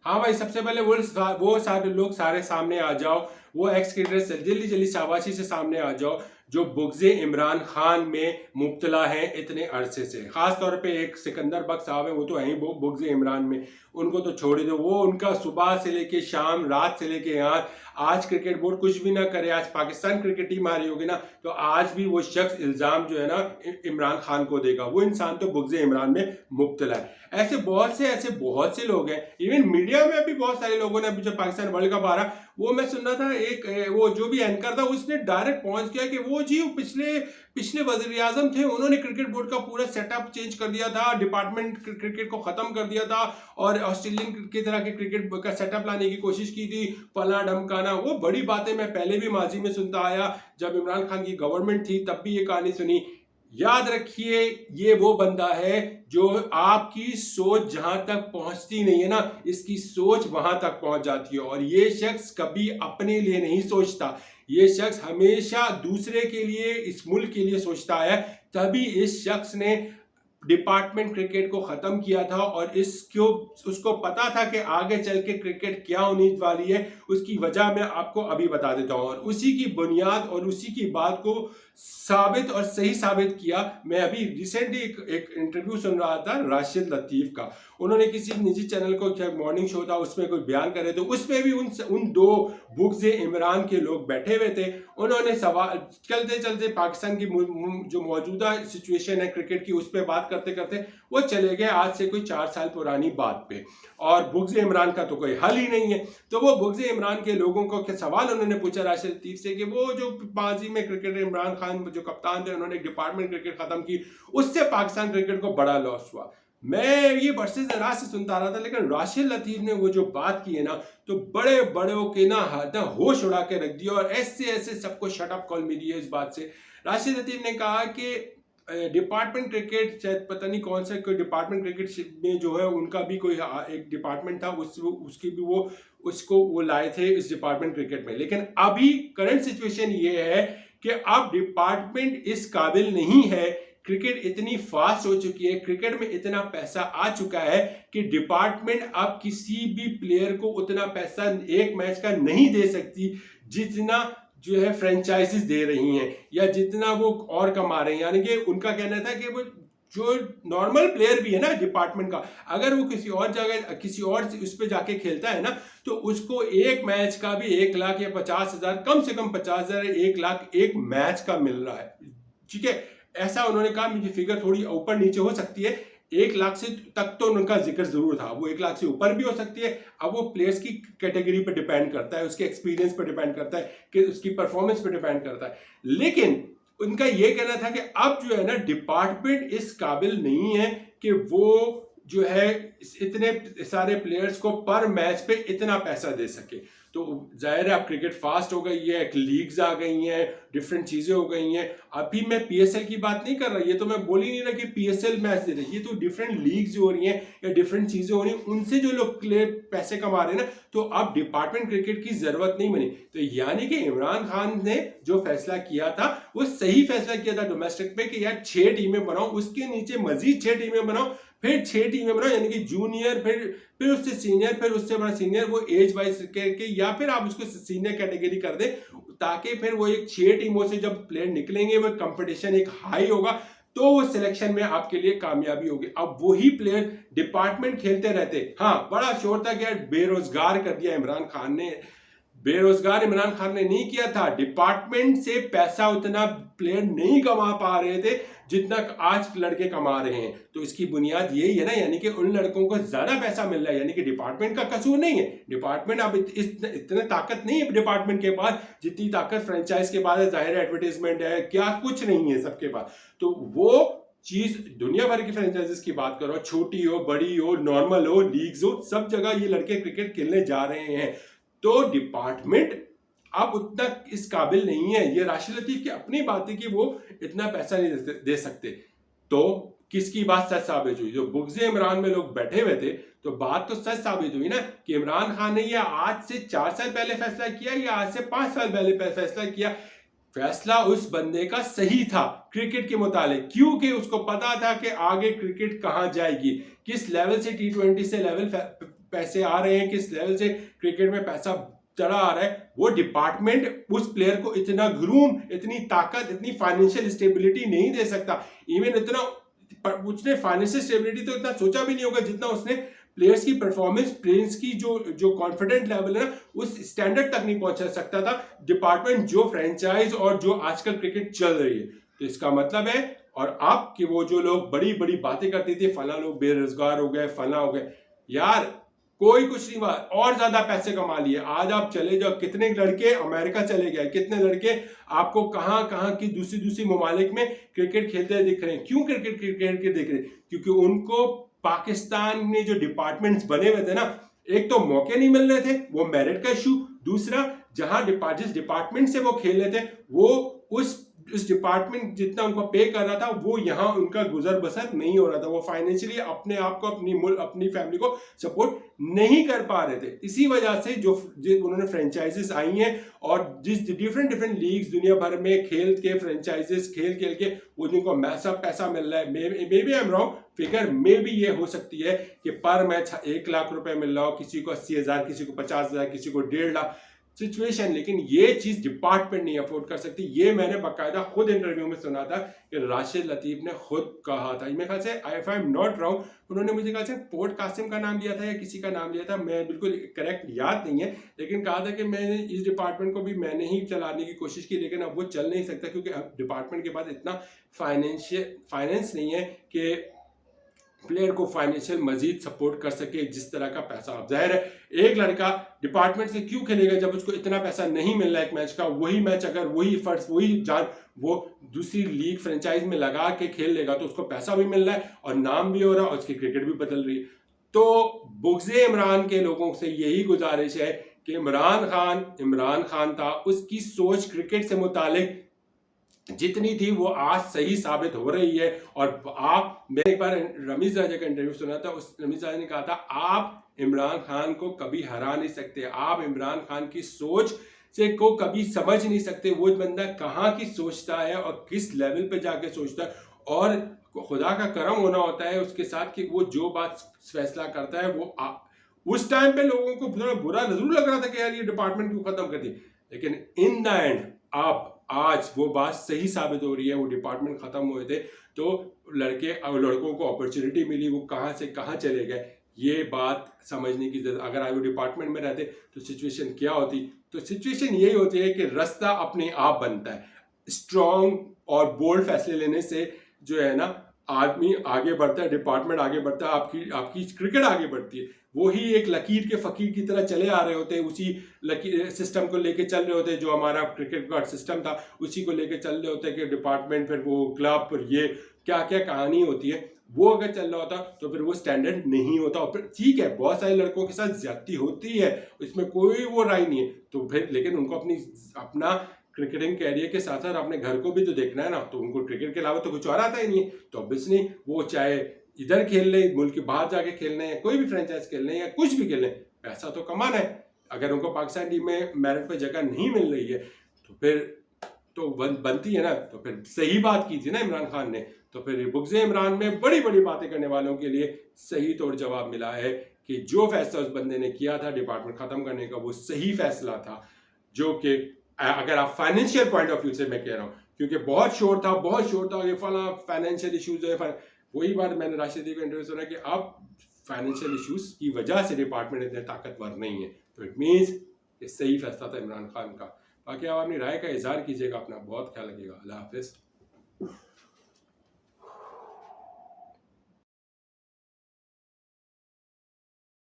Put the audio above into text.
हाँ भाई, सबसे पहले वो सारे लोग सारे सामने आ जाओ, वो एक्स क्रिकेटर्स जल्दी जल्दी शाबाशी से सामने आ जाओ जो बुग़्ज़े इमरान खान में मुब्तला हैं इतने अरसे से। ख़ास तौर पे एक सिकंदर बख्श साहब हैं, वो तो हैं ही बुग़्ज़े इमरान में, उनको तो छोड़ ही दो। वो उनका सुबह से लेके शाम, रात से लेके यहाँ, आज क्रिकेट बोर्ड कुछ भी ना करे, आज पाकिस्तान क्रिकेट टीम हारी होगी ना, तो आज भी वो शख्स इल्ज़ाम जो है ना इमरान खान को देगा। वो इंसान तो बुग़्ज़े इमरान में मुब्तला है। ऐसे बहुत से लोग हैं, इवन मीडिया में भी बहुत सारे लोगों ने, अभी जब पाकिस्तान वर्ल्ड कप आ रहा, वो मैं सुन रहा था, एक वो जो भी एंकर था उसने डायरेक्ट पहुंच गया कि वो जी पिछले पिछले वजीर आजम थे, उन्होंने क्रिकेट बोर्ड का पूरा सेटअप चेंज कर दिया था, डिपार्टमेंट क्रिकेट को खत्म कर दिया था और ऑस्ट्रेलियन की तरह के क्रिकेट का सेटअप लाने की कोशिश की थी, फला ढमकाना। वो बड़ी बातें मैं पहले भी माजी में सुनता आया, जब इमरान खान की गवर्नमेंट थी तब भी ये कहानी सुनी। याद रखिए, ये वो बंदा है जो आपकी सोच जहां तक पहुंचती नहीं है ना, इसकी सोच वहां तक पहुंच जाती है। और ये शख्स कभी अपने लिए नहीं सोचता, ये शख्स हमेशा दूसरे के लिए, इस मुल्क के लिए सोचता है। तभी इस शख्स ने डिपार्टमेंट क्रिकेट को खत्म किया था और इसको उसको पता था कि आगे चल के क्रिकेट क्या होने वाली है। उसकी वजह मैं आपको अभी बता देता हूं, और उसी की बुनियाद और उसी की बात को साबित और सही साबित किया। मैं अभी रिसेंटली एक इंटरव्यू सुन रहा था राशिद लतीफ का, उन्होंने किसी निजी चैनल को, क्या मॉर्निंग शो था, उसमें कोई बयान करे, तो उसमें भी उन दो बुग़्ज़े इमरान के लोग बैठे हुए थे। उन्होंने सवाल चलते चलते पाकिस्तान की जो मौजूदा सिचुएशन है क्रिकेट की, उस पर बात करते करते वो चले गए आज से कोई 4 साल पुरानी बात पे, और बुग़्ज़े इमरान का तो कोई हल ही नहीं है। तो वो बुग़्ज़े इमरान के लोगों को क्या सवाल उन्होंने पूछा राशिद लतीफ़ से कि वो जो माजी में क्रिकेटर इमरान खान जो कप्तान थे, उन्होंने डिपार्टमेंट क्रिकेट खत्म की, उससे पाकिस्तान क्रिकेट को बड़ा लॉस हुआ। मैं ये बरसे जरा से सुनता रहा था, लेकिन राशिद लतीफ़ ने वो जो बात की है ना, तो बड़े बड़ों के ना होश उड़ा के रख दिया, और ऐसे ऐसे सबको शट अप कॉल मिली है इस बात से। राशिद लतीफ़ ने कहा कि डिपार्टमेंट क्रिकेट, शायद पता नहीं कौन सा कोई डिपार्टमेंट क्रिकेट में जो है उनका भी कोई एक डिपार्टमेंट था, उसकी भी वो उसको वो लाए थे इस डिपार्टमेंट क्रिकेट में। लेकिन अभी करंट सिचुएशन ये है कि अब डिपार्टमेंट इस काबिल नहीं है, क्रिकेट इतनी फास्ट हो चुकी है, क्रिकेट में इतना पैसा आ चुका है कि डिपार्टमेंट अब किसी भी प्लेयर को उतना पैसा एक मैच का नहीं दे सकती जितना जो है फ्रेंचाइजीज दे रही हैं, या जितना वो और कमा रहे हैं। यानी कि उनका कहना था कि वो जो नॉर्मल प्लेयर भी है ना डिपार्टमेंट का, अगर वो किसी और जगह किसी और उस पर जाके खेलता है ना, तो उसको एक मैच का भी 1 लाख या 50,000, कम से कम 50,000, 1 लाख एक मैच का मिल रहा है। ठीक है, ऐसा उन्होंने कहा। मुझे फिगर थोड़ी ऊपर नीचे हो सकती है, 1 लाख से तक तो उनका जिक्र जरूर था, वो 1 लाख से ऊपर भी हो सकती है। अब वो प्लेयर्स की कैटेगरी पर डिपेंड करता है, उसके एक्सपीरियंस पर डिपेंड करता है, कि उसकी परफॉर्मेंस पर डिपेंड करता है। लेकिन उनका ये कहना था कि अब जो है ना, डिपार्टमेंट इस काबिल नहीं है कि वो जो है इतने सारे प्लेयर्स को पर मैच पे इतना पैसा दे सके। तो जाहिर है अब क्रिकेट फास्ट हो गई है, लीग्स आ गई हैं, डिफरेंट चीजें हो गई हैं। अभी मैं पीएसएल की बात नहीं कर रहा, ये तो मैं बोल ही नहीं रहा कि पीएसएल मैच दे रही है, ये तो डिफरेंट लीग्स जो हो रही हैं या डिफरेंट चीजें हो रही हैं, उनसे जो लोग पैसे कमा रहे हैं ना, तो अब डिपार्टमेंट क्रिकेट की जरूरत नहीं बनी। तो यानी कि इमरान खान ने जो फैसला किया था वो सही फैसला किया था डोमेस्टिक पे, कि यार 6 टीमें बनाओ, उसके नीचे मजीद 6 टीमें बनाओ, फिर 6 टीमें बनाओ, यानी कि जूनियर, फिर उससे सीनियर, फिर उससे बड़ा सीनियर, वो एज वाइज करके, या फिर आप उसको सीनियर कैटेगरी कर दे, ताकि फिर वो एक 6 टीमों से जब प्लेयर निकलेंगे, वो कंपटीशन एक हाई होगा, तो वो सिलेक्शन में आपके लिए कामयाबी होगी। अब वही प्लेयर डिपार्टमेंट खेलते रहते। हाँ, बड़ा शोर था कि बेरोजगार कर दिया इमरान खान ने। बेरोजगार इमरान खान ने नहीं किया था, डिपार्टमेंट से पैसा उतना प्लेयर नहीं कमा पा रहे थे जितना आज लड़के कमा रहे हैं। तो इसकी बुनियाद यही है ना, यानी कि उन लड़कों को ज्यादा पैसा मिल रहा है, यानी कि डिपार्टमेंट का कसूर नहीं है। डिपार्टमेंट अब इतने ताकत नहीं है डिपार्टमेंट के पास जितनी ताकत फ्रेंचाइज के पास है। जाहिर एडवर्टाइजमेंट है, क्या कुछ नहीं है सबके पास। तो वो चीज दुनिया भर की फ्रेंचाइजीज की बात करो, छोटी हो, बड़ी हो, नॉर्मल हो, लीग्स हो, सब जगह ये लड़के क्रिकेट खेलने जा रहे हैं। तो डिपार्टमेंट अब उतना इस काबिल नहीं है। ये राशिद लतीफ की अपनी बात है कि वो इतना पैसा नहीं दे सकते। तो किसकी बात सच साबित हुई? जो बुग़्ज़े इमरान में लोग बैठे हुए थे, तो बात तो सच साबित हुई ना, कि इमरान खान ने ये आज से 4 साल पहले फैसला किया या आज से 5 साल पहले फैसला किया। फैसला उस बंदे का सही था क्रिकेट के मुतालिक, क्योंकि उसको पता था कि आगे क्रिकेट कहां जाएगी, किस लेवल से T20 से लेवल पैसे आ रहे हैं, किस लेवल से क्रिकेट में पैसा चढ़ा आ रहा है, वो डिपार्टमेंट उस प्लेयर को इतना ग्रूम, इतनी ताकत, इतनी फाइनेंशियल स्टेबिलिटी नहीं दे सकता। इवन इतना उसने फाइनेंशियल स्टेबिलिटी तो इतना सोचा भी नहीं होगा जितना उसने प्लेयर्स की परफॉर्मेंस, प्लेयर्स की जो कॉन्फिडेंट लेवल है ना, उस स्टैंडर्ड तक नहीं पहुंचा सकता था डिपार्टमेंट जो फ्रेंचाइज और जो आजकल क्रिकेट चल रही है। तो इसका मतलब है, और अब कि वो जो लोग बड़ी बड़ी बातें करते थे, फला लोग बेरोजगार हो गए, फला हो गए, यार कोई कुछ नहीं हुआ, और ज्यादा पैसे कमा लिए। आज आप चले जाओ, कितने लड़के अमेरिका चले गए, कितने लड़के आपको कहां कहां की दूसरी दूसरी ममालिक में क्रिकेट खेलते दिख रहे हैं। क्यों क्रिकेट क्रिकेट के दिख रहे हैं? क्योंकि उनको पाकिस्तान में जो डिपार्टमेंट्स बने हुए थे ना, एक तो मौके नहीं मिल रहे थे, वो मेरिट का इशू, दूसरा जहां जिस डिपार्टमेंट से वो खेल रहे थे वो उस डिपार्टमेंट जितना उनको पे कर रहा था, वो यहाँ उनका गुजर बसर नहीं हो रहा था। वो फाइनेंशियली अपने आप को, अपनी फैमिली को सपोर्ट नहीं कर पा रहे थे। इसी वजह से जो उन्होंने फ्रेंचाइजेस आई हैं, और जिस डिफरेंट डिफरेंट लीग्स दुनिया भर में खेल के फ्रेंचाइजेस खेल के वो जिनको मैसा पैसा मिल रहा है, may be I am wrong, figure मे भी ये हो सकती है कि पर मैच 1 लाख रुपए मिल रहा हो, किसी को 80,000, किसी को 50,000, किसी को 1.5 लाख सिचुएशन। लेकिन ये चीज डिपार्टमेंट नहीं अफोर्ड कर सकती। ये मैंने बाकायदा खुद इंटरव्यू में सुना था कि राशिद लतीफ ने खुद कहा था। मेरे ख्याल से, if I am not wrong, उन्होंने मुझे ख्याल से पोर्ट कासिम का नाम लिया था या किसी का नाम लिया था, मैं बिल्कुल करेक्ट याद नहीं है, लेकिन कहा था कि मैंने इस डिपार्टमेंट को भी मैंने ही चलाने की कोशिश की, लेकिन अब वो चल नहीं सकता क्योंकि अब डिपार्टमेंट के पास इतना फाइनेंस नहीं है कि प्लेयर को फाइनेंशियल मजीद सपोर्ट कर सके जिस तरह का पैसा। अब जाहिर है एक लड़का डिपार्टमेंट से क्यों खेलेगा जब उसको इतना पैसा नहीं मिल रहा है एक मैच का। वही मैच अगर वही फर्स्ट वही जान वो दूसरी लीग फ्रेंचाइज में लगा के खेल लेगा तो उसको पैसा भी मिल रहा है और नाम भी हो रहा है और उसकी क्रिकेट भी बदल रही है। तो बुग़्ज़-ए इमरान के लोगों से यही गुजारिश है कि इमरान खान था, उसकी सोच क्रिकेट से मुतालिक जितनी थी वो आज सही साबित हो रही है। और मैंने एक बार रमीज राजा का इंटरव्यू सुना था, उस रमीज राजा ने कहा था आप इमरान खान को कभी हरा नहीं सकते, आप इमरान खान की सोच से को कभी समझ नहीं सकते। वो बंदा कहाँ की सोचता है और किस लेवल पे जाके सोचता है, और खुदा का करम होना होता है उसके साथ कि वो जो बात फैसला करता है वो उस टाइम पे लोगों को बुरा जरूर लग रहा था कि यार ये डिपार्टमेंट क्यों खत्म कर दी, लेकिन इन द एंड आप आज वो बात सही साबित हो रही है। वो डिपार्टमेंट खत्म हुए थे तो लड़कों को अपॉर्चुनिटी मिली, वो कहाँ से कहाँ चले गए, ये बात समझने की जरूरत। अगर वो डिपार्टमेंट में रहते तो सिचुएशन क्या होती? तो सिचुएशन यही होती है कि रास्ता अपने आप बनता है। स्ट्रॉन्ग और बोल्ड फैसले लेने से जो है ना आदमी आगे बढ़ता है, डिपार्टमेंट आगे बढ़ता है, आपकी क्रिकेट आगे बढ़ती है। वो ही एक लकीर के फकीर की तरह चले आ रहे होते हैं, उसी लकीर सिस्टम को लेके चल रहे होते हैं जो हमारा क्रिकेट का सिस्टम था, उसी को लेके चल रहे होते हैं कि डिपार्टमेंट फिर वो क्लब पर ये क्या क्या कहानी होती है। वो अगर चल रहा होता तो फिर वो स्टैंडर्ड नहीं होता। और फिर ठीक है बहुत सारे लड़कों के साथ ज्यादती होती है, इसमें कोई वो राय नहीं है, तो फिर लेकिन उनको अपना क्रिकेटिंग कैरियर के साथ साथ अपने घर को भी तो देखना है ना। तो उनको क्रिकेट के अलावा तो कुछ और आता ही नहीं है, तो ऑब्वियसली वो चाहे इधर खेल ले, मुल्क के बाहर जाके खेलने हैं, कोई भी फ्रेंचाइज खेलने या कुछ भी खेलने, पैसा तो कमाना है। अगर उनको पाकिस्तान टीम में मेरिट पे जगह नहीं मिल रही है तो फिर तो बनती है ना। तो फिर सही बात की थी ना इमरान खान ने। तो फिर बुग़्ज़-ए इमरान में बड़ी बड़ी बातें करने वालों के लिए सही तौर जवाब मिला है कि जो फैसला उस बंदे ने किया था डिपार्टमेंट खत्म करने का वो सही फैसला था। जो कि अगर आप फाइनेंशियल पॉइंट ऑफ व्यू से मैं कह रहा हूँ, क्योंकि बहुत शोर था ये फला फाइनेंशियल इश्यूज है। वही बात मैंने राशिद का इंटरव्यू सुना कि अब फाइनेंशियल इश्यूज की वजह से डिपार्टमेंट इतने ताकतवर नहीं है। तो इट मीन्स ये सही फैसला था इमरान खान का। बाकी आप अपनी राय का इजहार कीजिएगा, अपना बहुत ख्याल रखिएगा। अल्लाह हाफिज़।